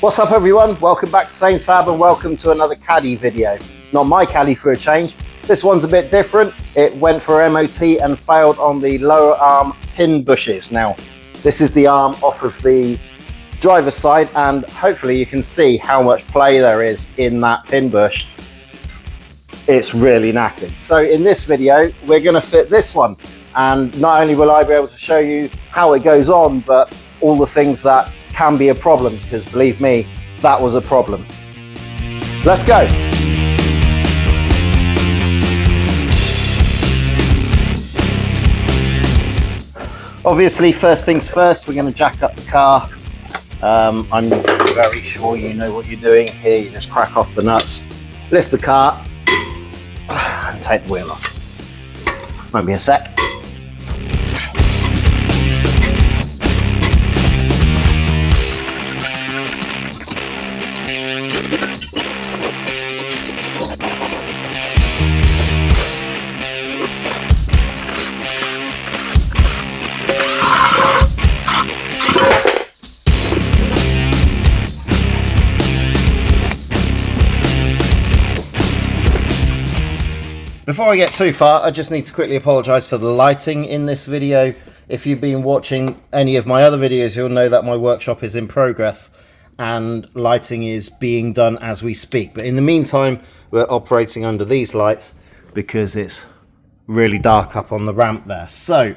What's up everyone, welcome back to Saints Fab and welcome to another Caddy video. Not my Caddy for a change, this one's a bit different. It went for MOT and failed on the lower arm pin bushes. Now, this is the arm off of the driver's side and hopefully you can see how much play there is in that pin bush. It's really knackered. So in this video, we're gonna fit this one. And not only will I be able to show you how it goes on, but all the things that can be a problem, because believe me, that was a problem. Let's go. Obviously, first things first, we're going to jack up the car. I'm very sure you know what you're doing here. You just crack off the nuts, lift the car, and take the wheel off. Won't be a sec. Before I get too far, I just need to quickly apologise for the lighting in this video. If you've been watching any of my other videos, you'll know that my workshop is in progress and lighting is being done as we speak. But in the meantime, we're operating under these lights because it's really dark up on the ramp there. So,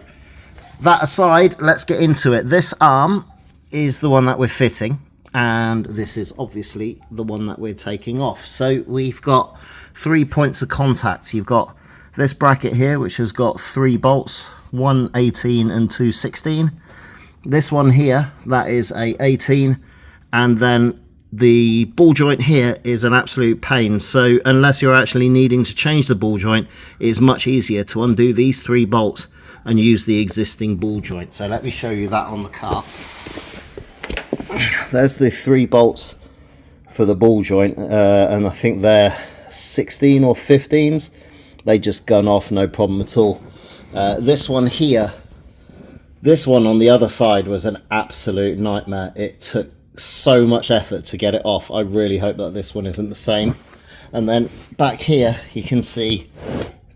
that aside, let's get into it. This arm is the one that we're fitting, and this is obviously the one that we're taking off. So, we've got 3 points of contact. You've got this bracket here, which has got 3 bolts, one 18 and two 16. This one here, that is a 18, and then the ball joint here is an absolute pain. So unless you're actually needing to change the ball joint, it's much easier to undo these 3 bolts and use the existing ball joint. So let me show you that on the car. There's the 3 bolts for the ball joint, and I think they're 16 or 15s. They just gun off, no problem at all. This one here, this one on the other side was an absolute nightmare. It took so much effort to get it off. I really hope that this one isn't the same. And then back here you can see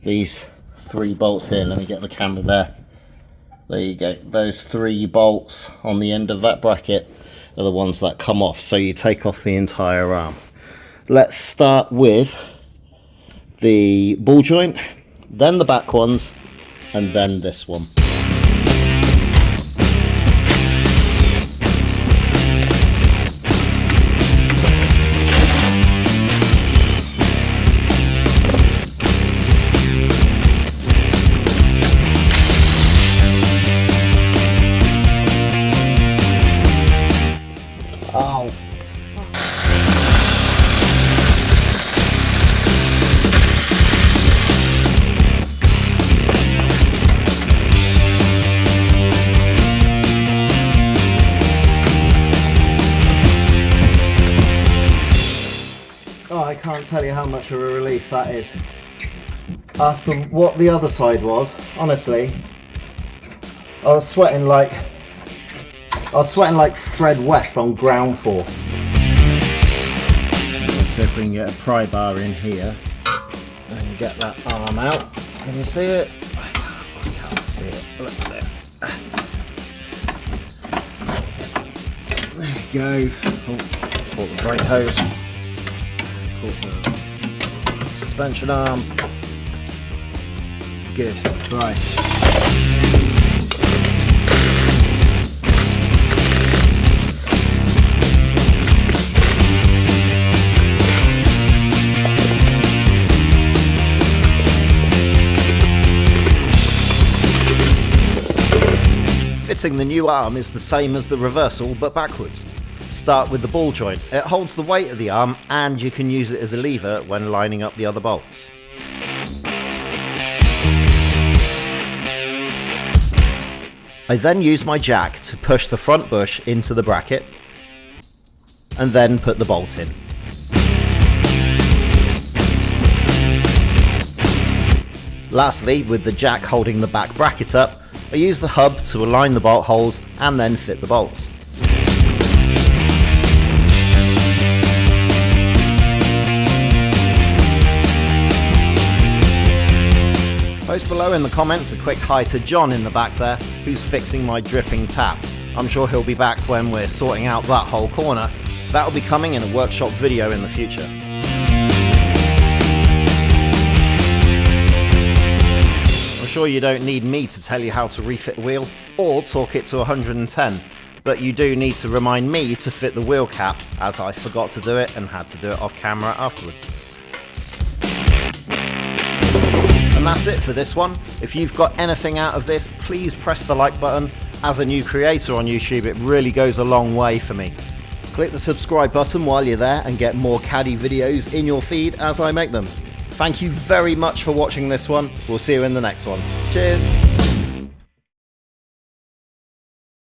these 3 bolts here. Let me get the camera there. There you go. Those 3 bolts on the end of that bracket are the ones that come off, so you take off the entire arm. Let's start with the ball joint, then the back ones, and then this one. Oh. I can't tell you how much of a relief that is. After what the other side was, honestly, I was sweating like Fred West on ground force. Let's see if we can get a pry bar in here and get that arm out. Can you see it? I can't see it. Look there. There we go. Oh, caught the brake hose. The suspension arm. Good. Right. Fitting the new arm is the same as the reversal but backwards. Start with the ball joint. It holds the weight of the arm and you can use it as a lever when lining up the other bolts. I then use my jack to push the front bush into the bracket and then put the bolt in. Lastly, with the jack holding the back bracket up, I use the hub to align the bolt holes and then fit the bolts. Below in the comments, a quick hi to John in the back there, who's fixing my dripping tap. I'm sure he'll be back when we're sorting out that whole corner. That'll be coming in a workshop video in the future. I'm sure you don't need me to tell you how to refit the wheel or torque it to 110, but you do need to remind me to fit the wheel cap, as I forgot to do it and had to do it off camera afterwards. And that's it for this one. If you've got anything out of this, please press the like button. As a new creator on YouTube, it really goes a long way for me. Click the subscribe button while you're there and get more Caddy videos in your feed as I make them. Thank you very much for watching this one. We'll see you in the next one. Cheers.